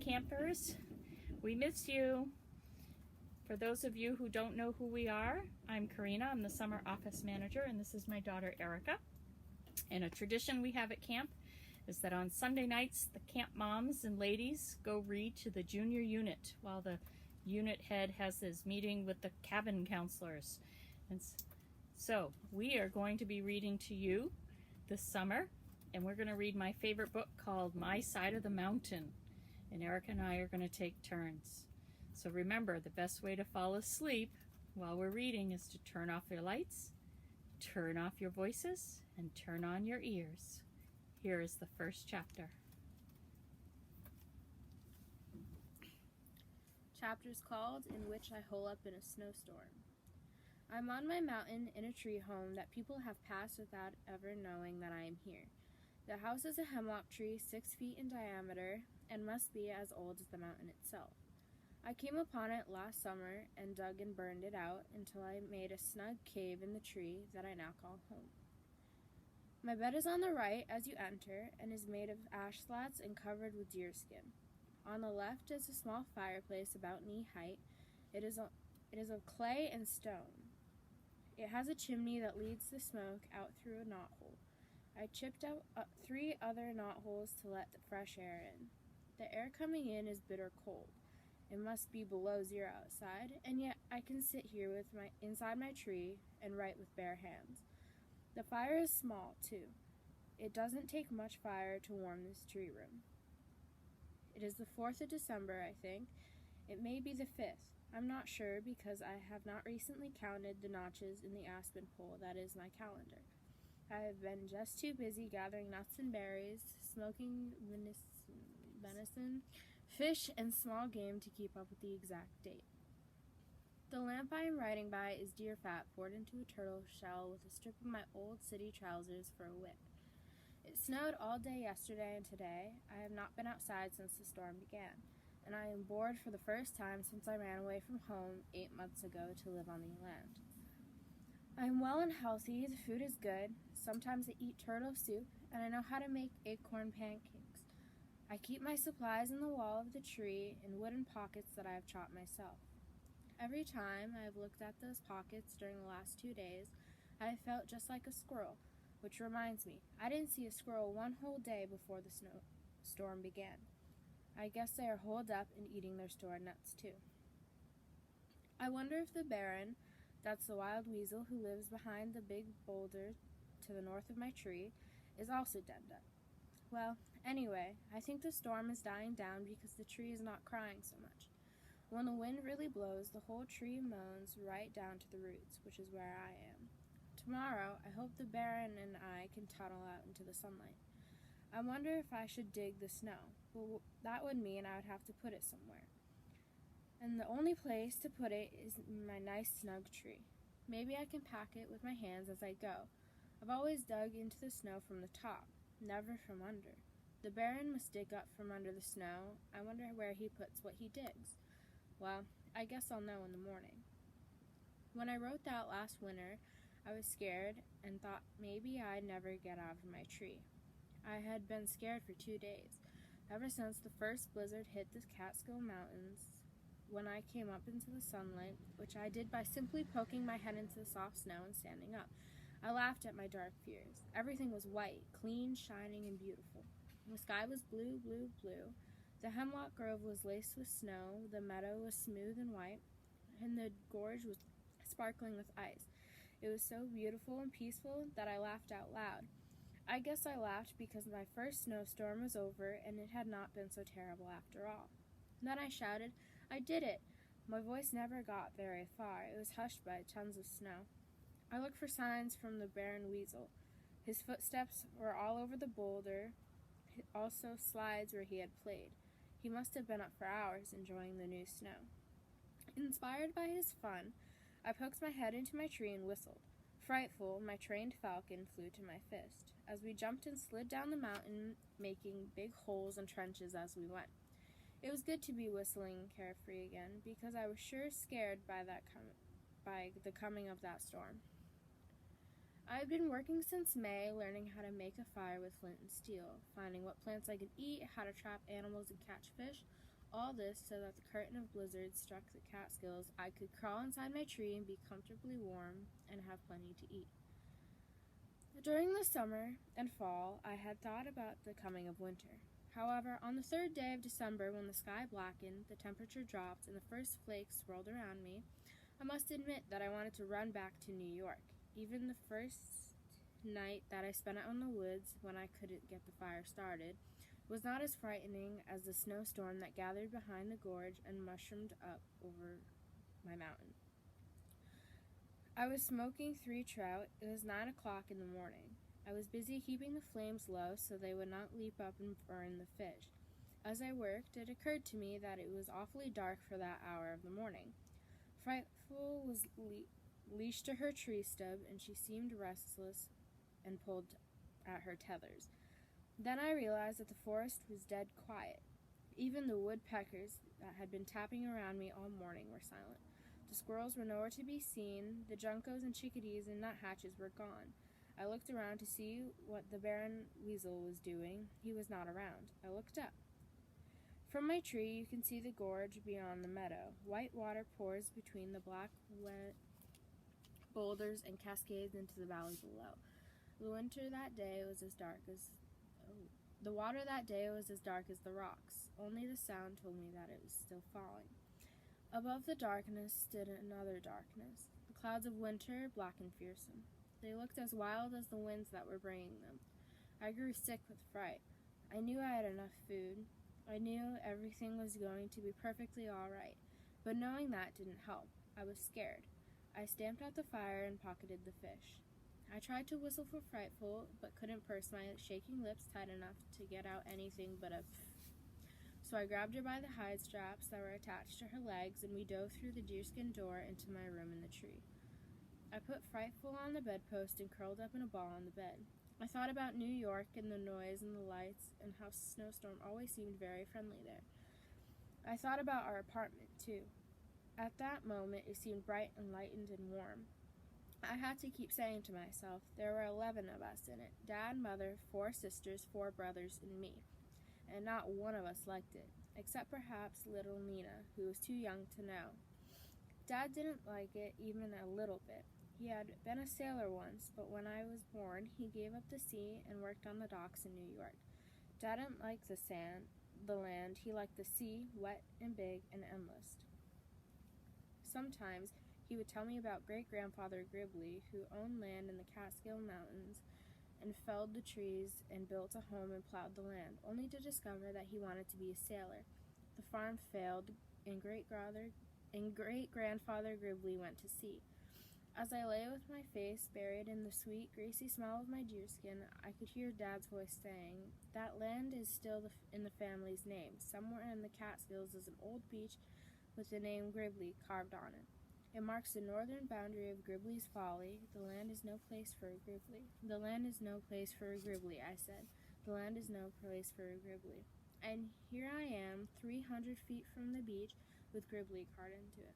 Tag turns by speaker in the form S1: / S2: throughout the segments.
S1: campers. We miss you. For those of you who don't know who we are, I'm Karina. I'm the summer office manager, and this is my daughter Erica. And a tradition we have at camp is that on Sunday nights, the camp moms and ladies go read to the junior unit while the unit head has his meeting with the cabin counselors. And so we are going to be reading to you this summer, and we're going to read my favorite book called My Side of the Mountain. And Erica and I are going to take turns. So remember, the best way to fall asleep while we're reading is to turn off your lights, turn off your voices, and turn on your ears. Here is the first chapter.
S2: Chapter's called In Which I Hole Up in a Snowstorm. I'm on my mountain in a tree home that people have passed without ever knowing that I am here. The house is a hemlock tree 6 feet in diameter and must be as old as the mountain itself. I came upon it last summer and dug and burned it out until I made a snug cave in the tree that I now call home. My bed is on the right as you enter and is made of ash slats and covered with deerskin. On the left is a small fireplace about knee height. It is of clay and stone. It has a chimney that leads the smoke out through a knothole. I chipped out 3 other knotholes to let the fresh air in. The air coming in is bitter cold. It must be below 0 outside, and yet I can sit here inside my tree and write with bare hands. The fire is small, too. It doesn't take much fire to warm this tree room. It is the 4th of December, I think. It may be the 5th. I'm not sure because I have not recently counted the notches in the aspen pole that is my calendar. I have been just too busy gathering nuts and berries, smoking venison, fish, and small game to keep up with the exact date. The lamp I am writing by is deer fat poured into a turtle shell with a strip of my old city trousers for a wick. It snowed all day yesterday and today. I have not been outside since the storm began, and I am bored for the first time since I ran away from home 8 months ago to live on the land. I am well and healthy, the food is good, sometimes I eat turtle soup, and I know how to make acorn pancakes. I keep my supplies in the wall of the tree in wooden pockets that I have chopped myself. Every time I have looked at those pockets during the last 2 days, I have felt just like a squirrel, which reminds me, I didn't see a squirrel one whole day before the snowstorm began. I guess they are holed up and eating their stored nuts too. I wonder if the Baron, that's the wild weasel who lives behind the big boulder to the north of my tree, is also denned up. Well, anyway, I think the storm is dying down because the tree is not crying so much. When the wind really blows, the whole tree moans right down to the roots, which is where I am. Tomorrow, I hope the Baron and I can tunnel out into the sunlight. I wonder if I should dig the snow. Well, that would mean I would have to put it somewhere. And the only place to put it is in my nice snug tree. Maybe I can pack it with my hands as I go. I've always dug into the snow from the top, never from under. The Baron must dig up from under the snow. I wonder where he puts what he digs. Well, I guess I'll know in the morning. When I wrote that last winter, I was scared and thought maybe I'd never get out of my tree. I had been scared for 2 days, ever since the first blizzard hit the Catskill Mountains. When I came up into the sunlight, which I did by simply poking my head into the soft snow and standing up, I laughed at my dark fears. Everything was white, clean, shining, and beautiful. The sky was blue, blue, blue. The hemlock grove was laced with snow, the meadow was smooth and white, and the gorge was sparkling with ice. It was so beautiful and peaceful that I laughed out loud. I guess I laughed because my first snowstorm was over and it had not been so terrible after all. Then I shouted, I did it! My voice never got very far. It was hushed by tons of snow. I looked for signs from the Baron Weasel. His footsteps were all over the boulder, also slides where he had played. He must have been up for hours enjoying the new snow. Inspired by his fun, I poked my head into my tree and whistled. Frightful, my trained falcon flew to my fist, as we jumped and slid down the mountain, making big holes and trenches as we went. It was good to be whistling carefree again, because I was sure scared by the coming of that storm. I had been working since May, learning how to make a fire with flint and steel, finding what plants I could eat, how to trap animals and catch fish, All this so that the curtain of blizzard struck the Catskills, I could crawl inside my tree and be comfortably warm and have plenty to eat. During the summer and fall, I had thought about the coming of winter. However, on the 3rd day of December, when the sky blackened, the temperature dropped, and the first flakes swirled around me, I must admit that I wanted to run back to New York. Even the first night that I spent out in the woods, when I couldn't get the fire started, was not as frightening as the snowstorm that gathered behind the gorge and mushroomed up over my mountain. I was smoking 3 trout. It was 9 o'clock in the morning. I was busy keeping the flames low so they would not leap up and burn the fish. As I worked, it occurred to me that it was awfully dark for that hour of the morning. Frightful was leashed to her tree stub, and she seemed restless and pulled at her tethers. Then I realized that the forest was dead quiet. Even the woodpeckers that had been tapping around me all morning were silent. The squirrels were nowhere to be seen. The juncos and chickadees and nuthatches were gone. I looked around to see what the Baron Weasel was doing. He was not around. I looked up. From my tree, you can see the gorge beyond the meadow. White water pours between the black, wet boulders and cascades into the valley below. The water that day was as dark as the rocks. Only the sound told me that it was still falling. Above the darkness stood another darkness. The clouds of winter, black and fearsome. They looked as wild as the winds that were bringing them. I grew sick with fright. I knew I had enough food. I knew everything was going to be perfectly all right. But knowing that didn't help. I was scared. I stamped out the fire and pocketed the fish. I tried to whistle for Frightful, but couldn't purse my shaking lips tight enough to get out anything but a pff. So I grabbed her by the hide straps that were attached to her legs, and we dove through the deerskin door into my room in the tree. I put Frightful on the bedpost and curled up in a ball on the bed. I thought about New York and the noise and the lights and how Snowstorm always seemed very friendly there. I thought about our apartment, too. At that moment, it seemed bright and lightened and warm. I had to keep saying to myself, there were 11 of us in it. Dad, Mother, 4 sisters, 4 brothers, and me. And not one of us liked it, except perhaps little Nina, who was too young to know. Dad didn't like it even a little bit. He had been a sailor once, but when I was born, he gave up the sea and worked on the docks in New York. Dad didn't like the land. He liked the sea, wet and big and endless. Sometimes he would tell me about great-grandfather Gribbly, who owned land in the Catskill Mountains and felled the trees and built a home and plowed the land, only to discover that he wanted to be a sailor. The farm failed, and great-grandfather Gribbly went to sea. As I lay with my face buried in the sweet, greasy smell of my deerskin, I could hear Dad's voice saying, "That land is still in the family's name. Somewhere in the Catskills is an old beach with the name Gribbly carved on it. It marks the northern boundary of Gribbly's Folly. The land is no place for a Gribbly." "The land is no place for a Gribbly," I said. "The land is no place for a Gribbly." And here I am, 300 feet from the beach, with Gribbly carved into it.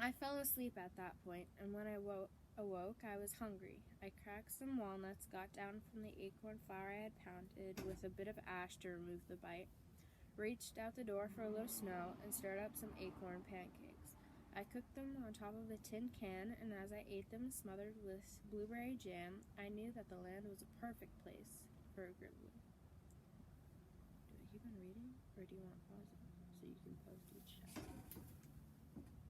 S2: I fell asleep at that point, and when I awoke, I was hungry. I cracked some walnuts, got down from the acorn flour I had pounded with a bit of ash to remove the bite, reached out the door for a little snow, and stirred up some acorn pancakes. I cooked them on top of a tin can, and as I ate them smothered with blueberry jam, I knew that the land was a perfect place for a Gribbly. Do I keep on reading, or do you want to pause it so you can post each